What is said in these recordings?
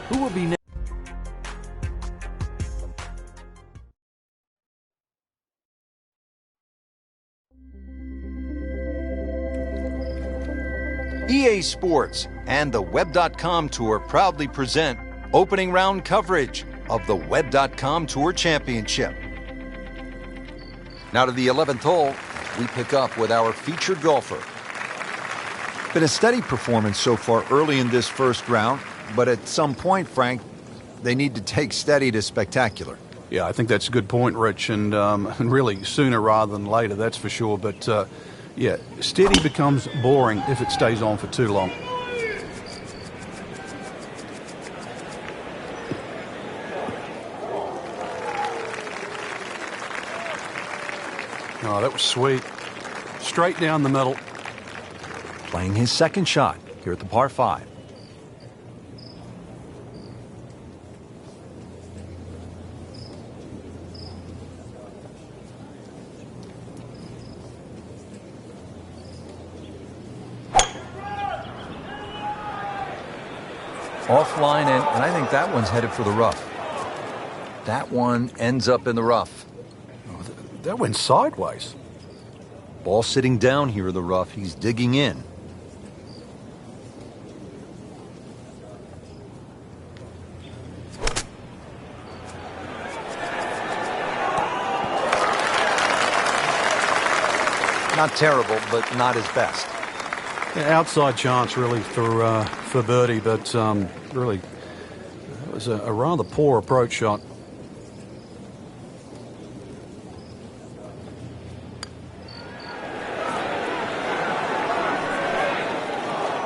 Who will be next? EA Sports and the Web.com Tour proudly present opening round coverage of the Web.com Tour Championship. Now to the 11th hole, we pick up with our featured golfer. Been a steady performance so far early in this first round, but at some point, Frank, they need to take steady to spectacular. Yeah, I think that's a good point, Rich, and really sooner rather than later, that's for sure. But, yeah, steady becomes boring if it stays on for too long. Oh, that was sweet. Straight down the middle. Playing his second shot here at the par 5. Offline, and I think that one's headed for the rough. That one ends up in the rough. Oh, that went sideways. Ball sitting down here in the rough. He's digging in. Not terrible, but not his best. Yeah, outside chance really for birdie, but really it was a rather poor approach shot.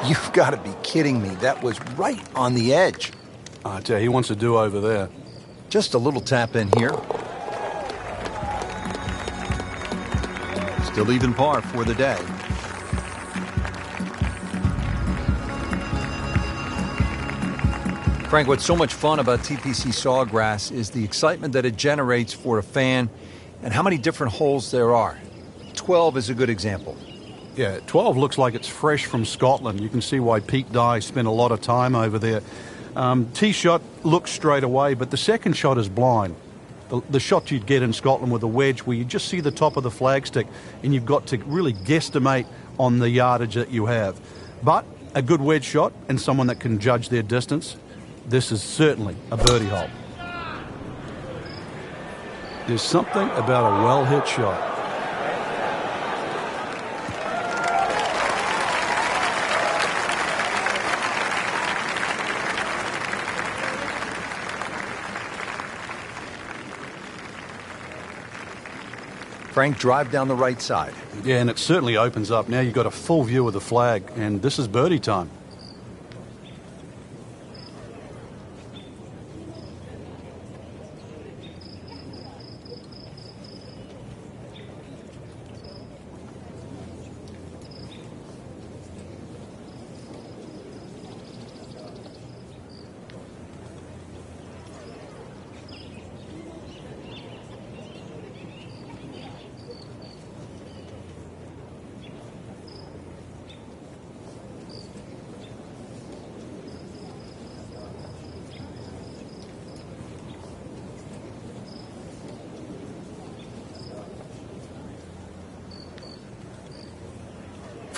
You've got to be kidding me. That was right on the edge. I tell you, he wants to do over there. Just a little tap in here. Still even par for the day. Frank, what's so much fun about TPC Sawgrass is the excitement that it generates for a fan and how many different holes there are. 12 is a good example. Yeah, 12 looks like it's fresh from Scotland. You can see why Pete Dye spent a lot of time over there. Tee shot looks straight away, but the second shot is blind. The shot you'd get in Scotland with a wedge where you just see the top of the flagstick and you've got to really guesstimate on the yardage that you have. But a good wedge shot and someone that can judge their distance, this is certainly a birdie hole. There's something about a well-hit shot. Frank, drive down the right side. Yeah, and it certainly opens up. Now you've got a full view of the flag, and this is birdie time.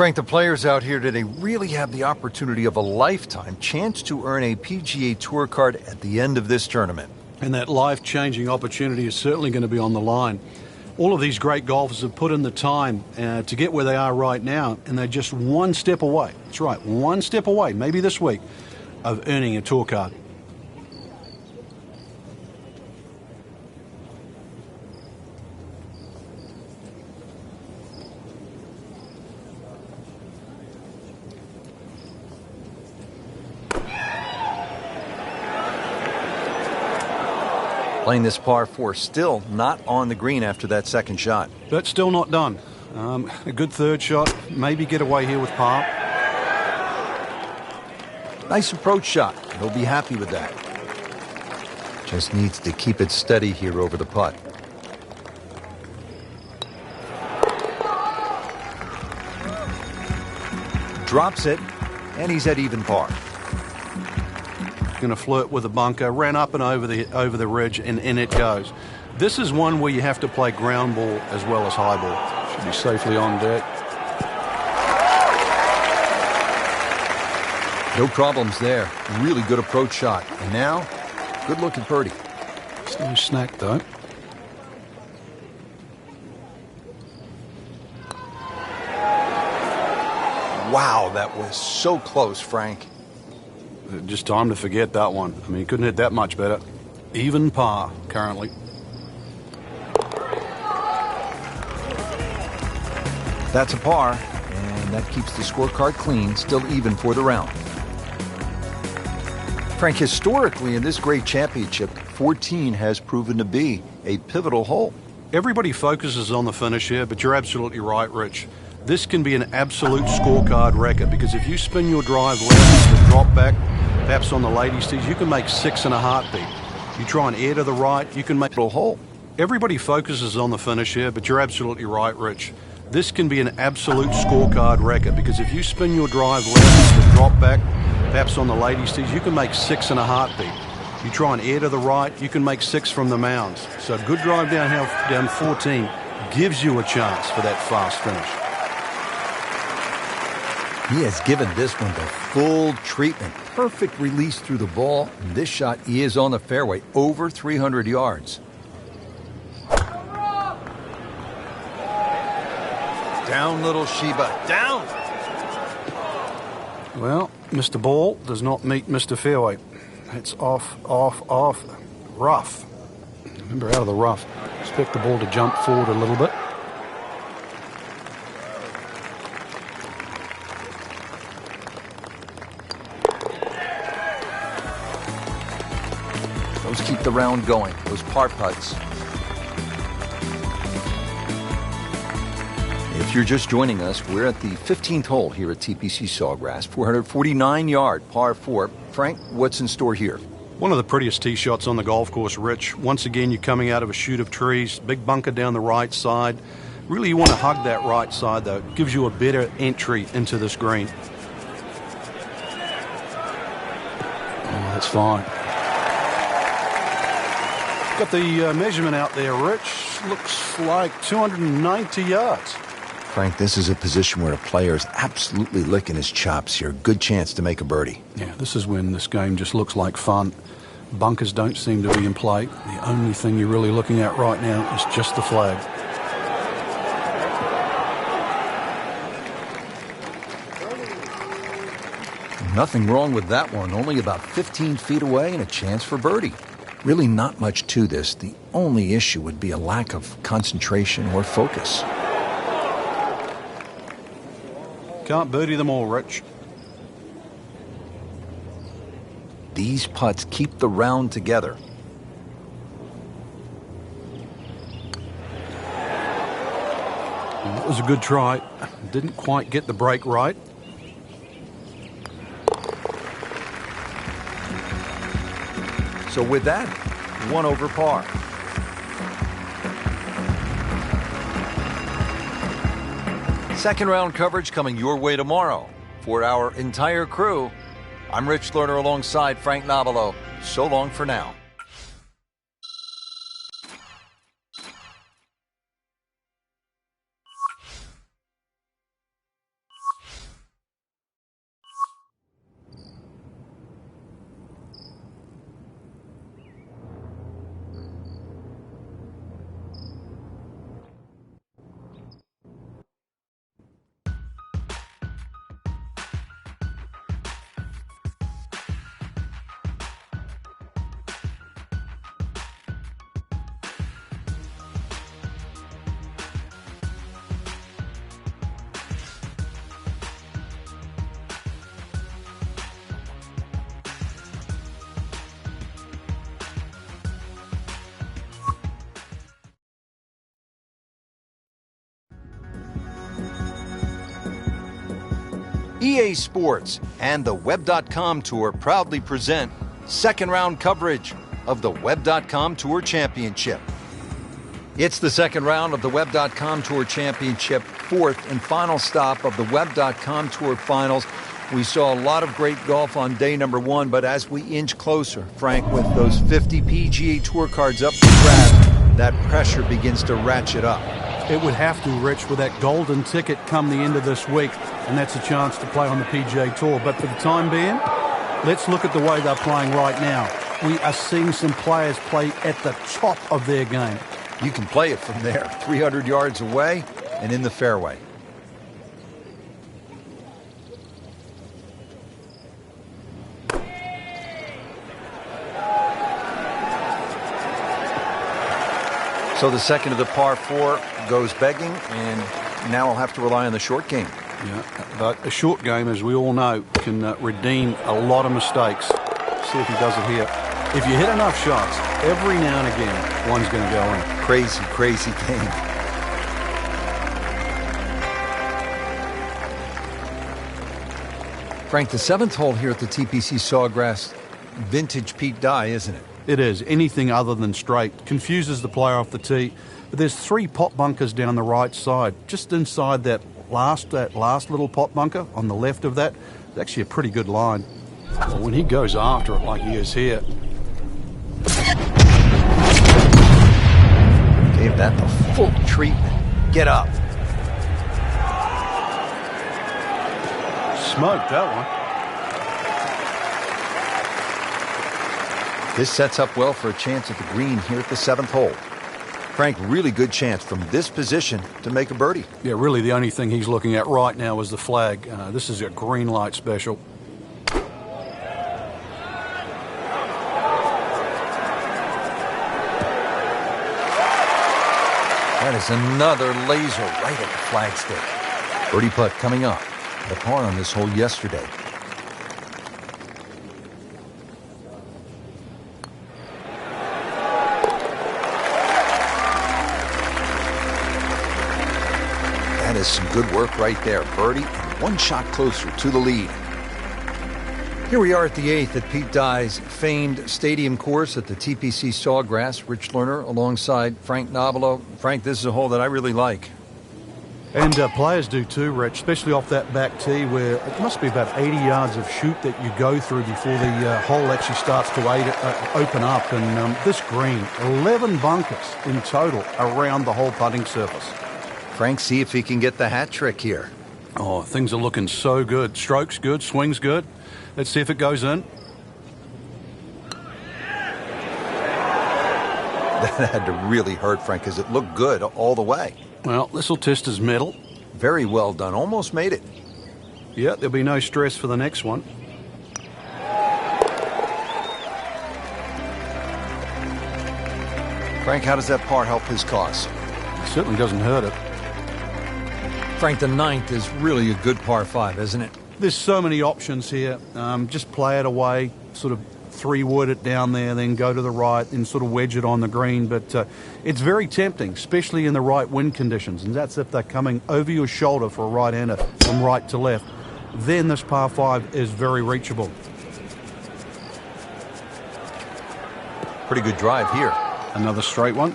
Frank, the players out here today really have the opportunity of a lifetime chance to earn a PGA Tour card at the end of this tournament. And that life-changing opportunity is certainly going to be on the line. All of these great golfers have put in the time to get where they are right now, and they're just one step away. That's right, one step away, maybe this week, of earning a tour card. Playing this par 4, still not on the green after that second shot. But still not done. A good third shot. Maybe get away here with par. Nice approach shot. He'll be happy with that. Just needs to keep it steady here over the putt. Drops it, and he's at even par. going to flirt with the bunker, ran up and over the ridge, and in it goes. This is one where you have to play ground ball as well as high ball. Should be safely on deck. No problems there. Really good approach shot. And now, good look at birdie. It's no snack, though. Wow, that was so close, Frank. Just time to forget that one. I mean, he couldn't hit that much better. Even par, currently. That's a par, and that keeps the scorecard clean, still even for the round. Frank, historically in this great championship, 14 has proven to be a pivotal hole. Everybody focuses on the finish here, but you're absolutely right, Rich. This can be an absolute scorecard record, because if you spin your drive left with drop back, perhaps on the ladies' tees, you can make 6 in a heartbeat. You try and air to the right, you can make a hole. Everybody focuses on the finish here, but you're absolutely right, Rich. This can be an absolute scorecard record, because if you spin your drive left with drop back, perhaps on the ladies' tees, you can make 6 in a heartbeat. You try and air to the right, you can make 6 from the mounds. So a good drive down 14 gives you a chance for that fast finish. He has given this one the full treatment. Perfect release through the ball. And this shot is on the fairway, over 300 yards. Down, little Sheba, down! Well, Mr. Ball does not meet Mr. Fairway. It's off, rough. Remember, out of the rough. Expect the ball to jump forward a little bit. Those keep the round going, those par putts. If you're just joining us, we're at the 15th hole here at TPC Sawgrass, 449-yard par 4. Frank, what's in store here? One of the prettiest tee shots on the golf course, Rich. Once again, you're coming out of a chute of trees, big bunker down the right side. Really, you want to hug that right side, though. It gives you a better entry into this green. Oh, that's fine. Got the measurement out there, Rich. Looks like 290 yards. Frank, this is a position where a player is absolutely licking his chops here. Good chance to make a birdie. Yeah, this is when this game just looks like fun. Bunkers don't seem to be in play. The only thing you're really looking at right now is just the flag. Nothing wrong with that one. Only about 15 feet away and a chance for birdie. Really not much to this. The only issue would be a lack of concentration or focus. Can't birdie them all, Rich. These putts keep the round together. That was a good try. Didn't quite get the break right. So with that, 1 over par. Second round coverage coming your way tomorrow. For our entire crew, I'm Rich Lerner alongside Frank Nobilo. So long for now. EA Sports and the Web.com Tour proudly present second round coverage of the Web.com Tour Championship. It's the second round of the Web.com Tour Championship, fourth and final stop of the Web.com Tour Finals. We saw a lot of great golf on day number 1, but as we inch closer, Frank, with those 50 PGA Tour cards up for grabs, that pressure begins to ratchet up. It would have to, Rich, with that golden ticket come the end of this week, and that's a chance to play on the PGA Tour. But for the time being, let's look at the way they're playing right now. We are seeing some players play at the top of their game. You can play it from there, 300 yards away and in the fairway. So the second of the par 4 goes begging, and now I'll have to rely on the short game. Yeah, but a short game, as we all know, can redeem a lot of mistakes. See if he does it here. If you hit enough shots, every now and again, one's going to go in. Crazy, crazy game. Frank, the 7th hole here at the TPC Sawgrass, vintage Pete Dye, isn't it? It is. Anything other than straight confuses the player off the tee. But there's 3 pot bunkers down the right side. Just inside that last little pot bunker on the left of that, it's actually a pretty good line. Well, when he goes after it like he is here. Gave that the full treatment. Get up. Smoked that one. This sets up well for a chance at the green here at the 7th hole. Frank, really good chance from this position to make a birdie. Yeah, really the only thing he's looking at right now is the flag. This is a green light special. That is another laser right at the flagstick. Birdie putt coming up. The par on this hole yesterday. That is some good work right there. Birdie and 1 shot closer to the lead. Here we are at the 8th at Pete Dye's famed stadium course at the TPC Sawgrass. Rich Lerner alongside Frank Nobilo. Frank, this is a hole that I really like. And players do too, Rich, especially off that back tee where it must be about 80 yards of shoot that you go through before the hole actually starts to open up. And this green, 11 bunkers in total around the whole putting surface. Frank, see if he can get the hat trick here. Oh, things are looking so good. Strokes good, swings good. Let's see if it goes in. That had to really hurt, Frank, because it looked good all the way. Well, this will test his mettle. Very well done. Almost made it. Yeah, there'll be no stress for the next one. Frank, how does that par help his cause? It certainly doesn't hurt it. Frank, the 9th is really a good par 5, isn't it? There's so many options here. Just play it away, sort of 3-wood it down there, then go to the right and sort of wedge it on the green. But it's very tempting, especially in the right wind conditions. And that's if they're coming over your shoulder for a right-hander from right to left. Then this par 5 is very reachable. Pretty good drive here. Another straight one.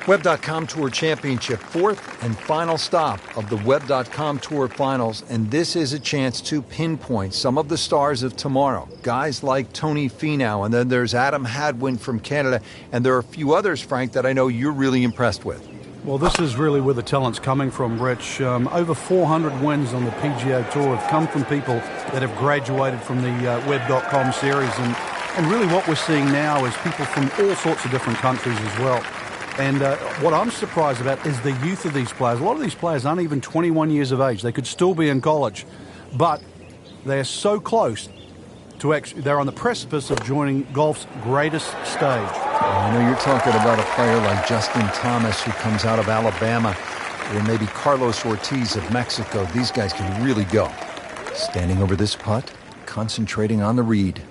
Web.com Tour Championship, 4th and final stop of the Web.com Tour Finals, and this is a chance to pinpoint some of the stars of tomorrow. Guys like Tony Finau, and then there's Adam Hadwin from Canada, and there are a few others, Frank, that I know you're really impressed with. Well, this is really where the talent's coming from, Rich. Over 400 wins on the PGA Tour have come from people that have graduated from the Web.com series, and really what we're seeing now is people from all sorts of different countries as well. And what I'm surprised about is the youth of these players. A lot of these players aren't even 21 years of age. They could still be in college, but they're so close to actually, they're on the precipice of joining golf's greatest stage. I know you're talking about a player like Justin Thomas, who comes out of Alabama, or maybe Carlos Ortiz of Mexico. These guys can really go. Standing over this putt, concentrating on the read.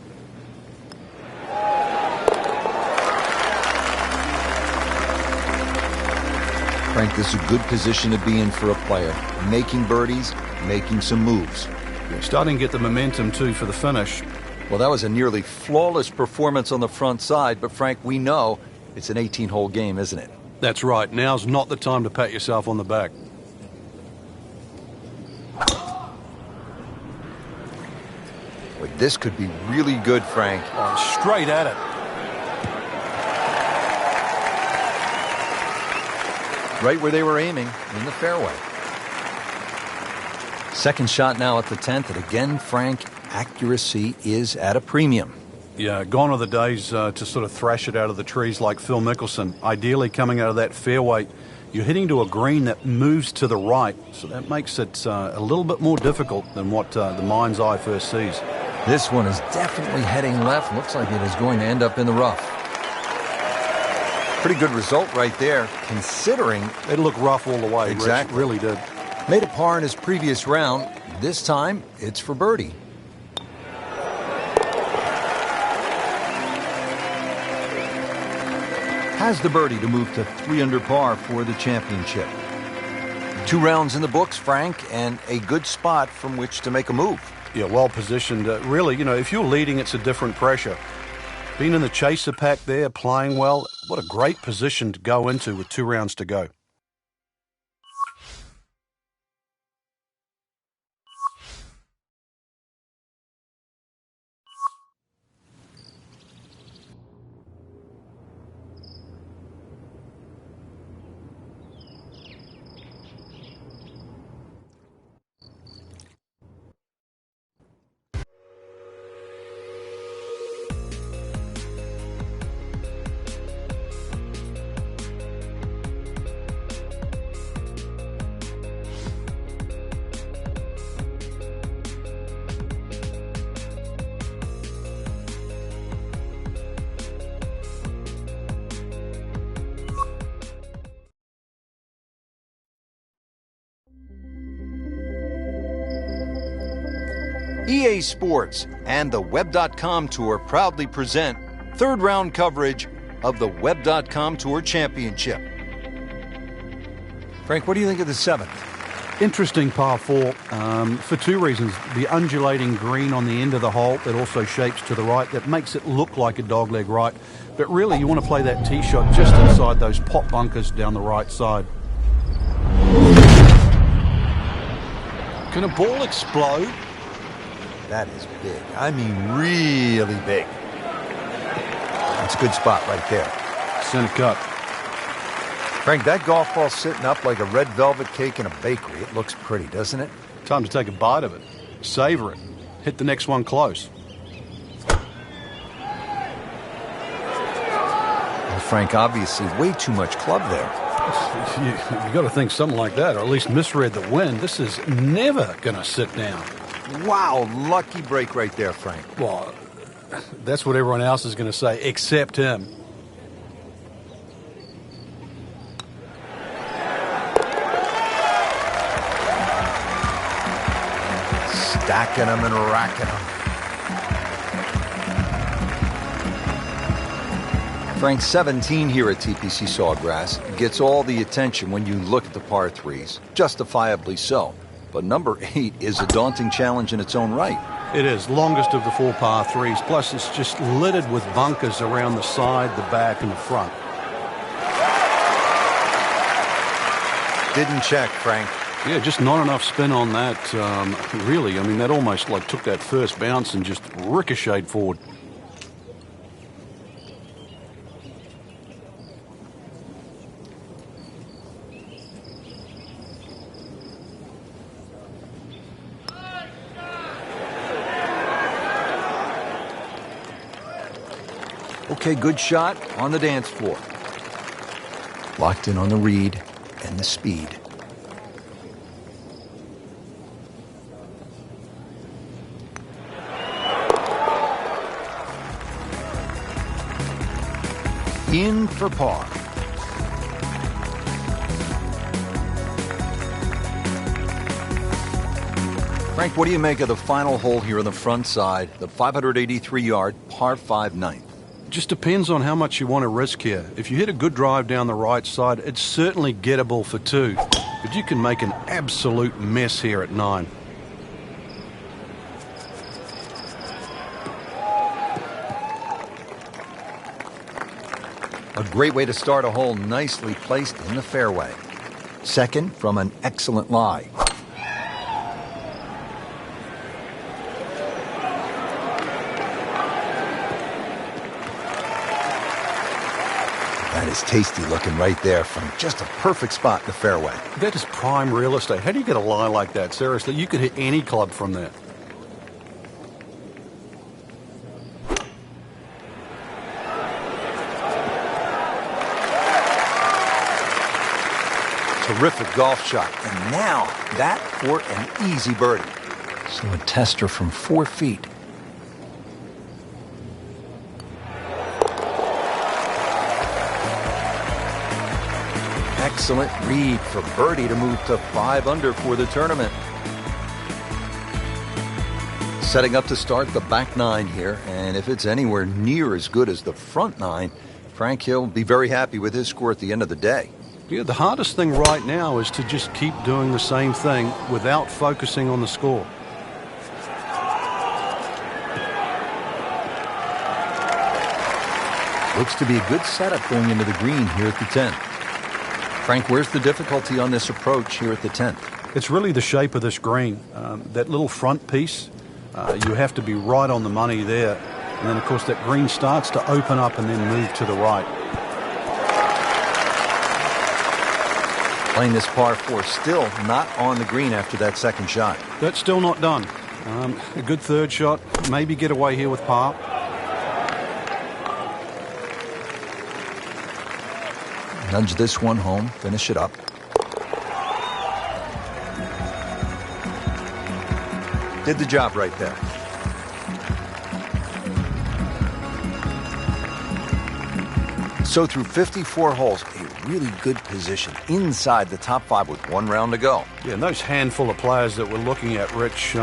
Frank, this is a good position to be in for a player. Making birdies, making some moves. You're starting to get the momentum, too, for the finish. Well, that was a nearly flawless performance on the front side, but Frank, we know it's an 18-hole game, isn't it? That's right. Now's not the time to pat yourself on the back. but this could be really good, Frank. Oh, straight at it. Right where they were aiming, in the fairway. Second shot now at the 10th, and again, Frank, accuracy is at a premium. Yeah, gone are the days to sort of thrash it out of the trees like Phil Mickelson. Ideally, coming out of that fairway, you're hitting to a green that moves to the right, so that makes it a little bit more difficult than what the mind's eye first sees. This one is definitely heading left. Looks like it is going to end up in the rough. Pretty good result right there, considering It looked rough all the way. Exactly. Rich, really did. made a par in his previous round. This time, it's for birdie. Has the birdie to move to 3 under par for the championship. 2 rounds in the books, Frank, and a good spot from which to make a move. Yeah, well positioned. Really, if you're leading, it's a different pressure. Being in the chaser pack there, playing well, what a great position to go into with 2 rounds to go. EA Sports and the Web.com Tour proudly present third round coverage of the Web.com Tour Championship. Frank, what do you think of the 7th? Interesting par 4 for 2 reasons. The undulating green on the end of the hole that also shapes to the right, that makes it look like a dogleg right. But really, you want to play that tee shot just inside those pot bunkers down the right side. Can a ball explode? That is big. I mean, really big. That's a good spot right there. Center cut. Frank, that golf ball's sitting up like a red velvet cake in a bakery. It looks pretty, doesn't it? Time to take a bite of it. Savor it. Hit the next one close. Well, Frank, obviously way too much club there. You got to think something like that, or at least misread the wind. This is never going to sit down. Wow, lucky break right there, Frank. Well, that's what everyone else is going to say, except him. Stacking them and racking them. Frank, 17 here at TPC Sawgrass gets all the attention when you look at the par 3s, justifiably so. But number 8 is a daunting challenge in its own right. It is, longest of the 4 par 3s, plus it's just littered with bunkers around the side, the back, and the front. Didn't check, Frank. Yeah, just not enough spin on that, really. I mean, that almost like took that first bounce and just ricocheted forward. Okay, good shot on the dance floor. Locked in on the read and the speed. In for par. Frank, what do you make of the final hole here on the front side, the 583-yard par 5 ninth? Just depends on how much you want to risk here. If you hit a good drive down the right side, it's certainly gettable for 2. But you can make an absolute mess here at 9. A great way to start a hole, nicely placed in the fairway. Second from an excellent lie. That is tasty looking right there, Frank. Just a perfect spot in the fairway. That is prime real estate. How do you get a lie like that? Seriously, you could hit any club from there. Terrific golf shot. And now that for an easy birdie. So a tester from 4 feet. Excellent read for birdie to move to 5 under for the tournament. Setting up to start the back 9 here, and if it's anywhere near as good as the front 9, Frank, he'll be very happy with his score at the end of the day. Yeah, the hardest thing right now is to just keep doing the same thing without focusing on the score. Looks to be a good setup going into the green here at the 10th. Frank, where's the difficulty on this approach here at the 10th? It's really the shape of this green. That little front piece, you have to be right on the money there. And then, of course, that green starts to open up and then move to the right. Playing this par 4, still not on the green after that second shot. That's still not done. A good third shot, maybe get away here with par. Nudge this one home, finish it up. Did the job right there. So through 54 holes, a really good position inside the top 5 with 1 round to go. Yeah, and those handful of players that we're looking at, Rich,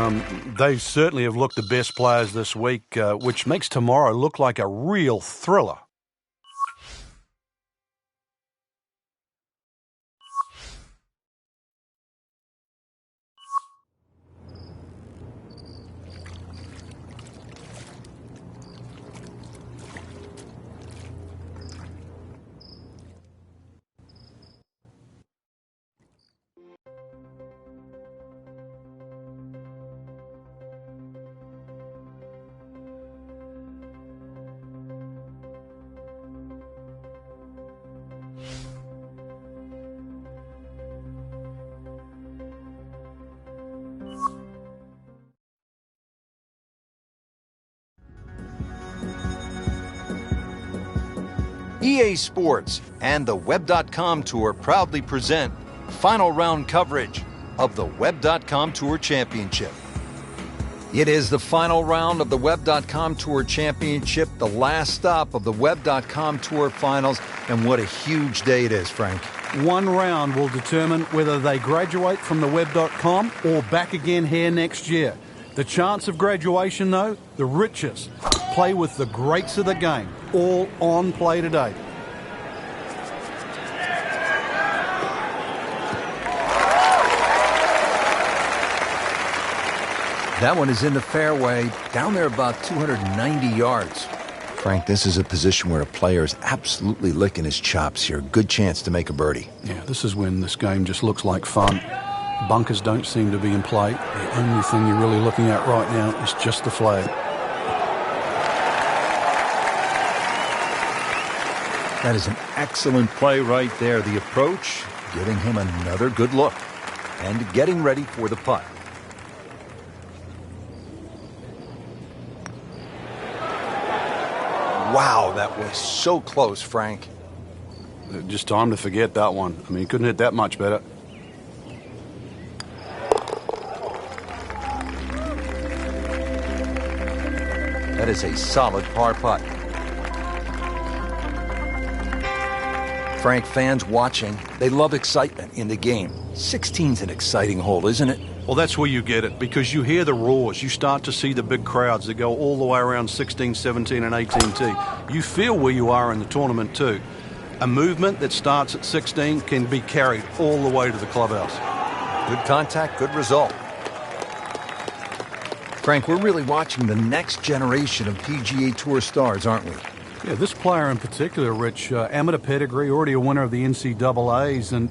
they certainly have looked the best players this week, which makes tomorrow look like a real thriller. EA Sports and the Web.com Tour proudly present final round coverage of the Web.com Tour Championship. It is the final round of the Web.com Tour Championship, the last stop of the Web.com Tour Finals, and what a huge day it is, Frank. One round will determine whether they graduate from the Web.com or back again here next year. The chance of graduation, though, the richest. Play with the greats of the game, all on play today. That one is in the fairway, down there about 290 yards. Frank, this is a position where a player is absolutely licking his chops here. Good chance to make a birdie. Yeah, this is when this game just looks like fun. Bunkers don't seem to be in play. The only thing you're really looking at right now is just the flag. That is an excellent play right there. The approach, giving him another good look. And getting ready for the putt. Wow, that was so close, Frank. Just time to forget that one. I mean, he couldn't hit that much better. That is a solid par putt. Frank, fans watching, they love excitement in the game. 16's an exciting hole, isn't it? Well, that's where you get it, because you hear the roars. You start to see the big crowds that go all the way around 16, 17, and 18T. You feel where you are in the tournament, too. A movement that starts at 16 can be carried all the way to the clubhouse. Good contact, good result. Frank, we're really watching the next generation of PGA Tour stars, aren't we? Yeah, this player in particular, Rich, amateur pedigree, already a winner of the NCAAs, and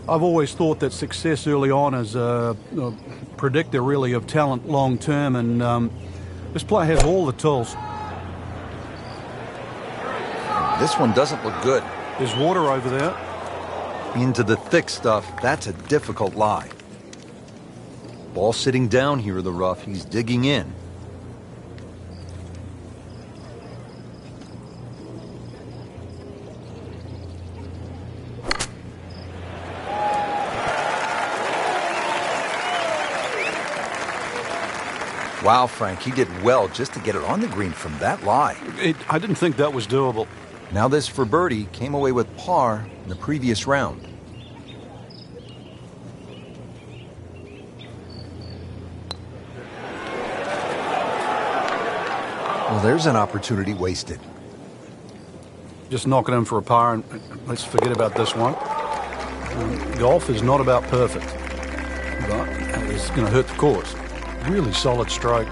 I've always thought that success early on is a predictor, really, of talent long term, and this player has all the tools. This one doesn't look good. There's water over there. Into the thick stuff, that's a difficult lie. Ball sitting down here in the rough, he's digging in. Wow, Frank, he did well just to get it on the green from that lie. I didn't think that was doable. Now this for birdie, came away with par in the previous round. Well, there's an opportunity wasted. Just knock it in for a par, and let's forget about this one. Golf is not about perfect, but it's going to hurt the course. Really solid stroke.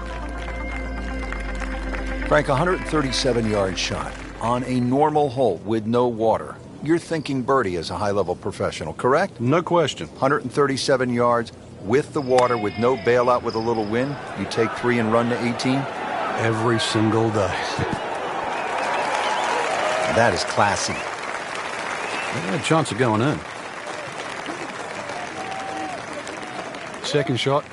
Frank, 137-yard shot on a normal hole with no water. You're thinking birdie as a high-level professional, correct? No question. 137 yards with the water, with no bailout, with a little wind. You take 3 and run to 18? Every single day. That is classy. They had a chance of going in. Second shot.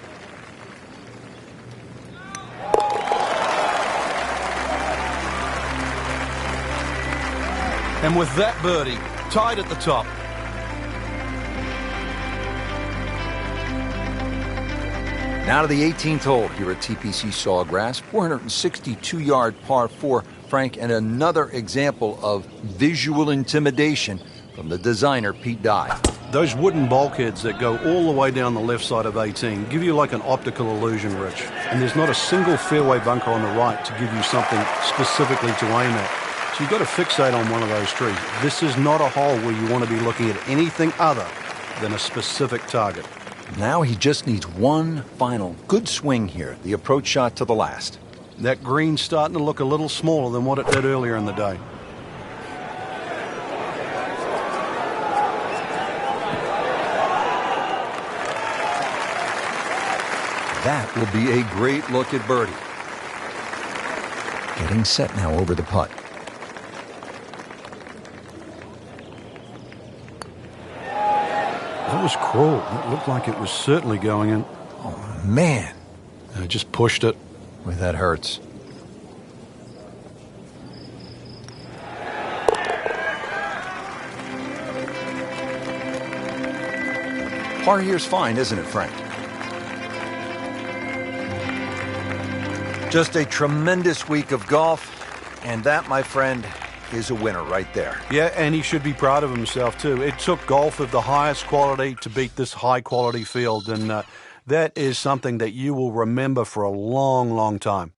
And with that birdie, tied at the top. Now to the 18th hole here at TPC Sawgrass. 462-yard par 4, Frank, and another example of visual intimidation from the designer, Pete Dye. Those wooden bulkheads that go all the way down the left side of 18 give you like an optical illusion, Rich. And there's not a single fairway bunker on the right to give you something specifically to aim at. So you've got to fixate on one of those trees. This is not a hole where you want to be looking at anything other than a specific target. Now he just needs one final good swing here, the approach shot to the last. That green's starting to look a little smaller than what it did earlier in the day. That will be a great look at birdie. Getting set now over the putt. That was cruel. It looked like it was certainly going in. Oh, man. I just pushed it. Boy, that hurts. Par here's fine, isn't it, Frank? Just a tremendous week of golf, and that, my friend, is a winner right there. Yeah, and he should be proud of himself, too. It took golf of the highest quality to beat this high-quality field, and that is something that you will remember for a long, long time.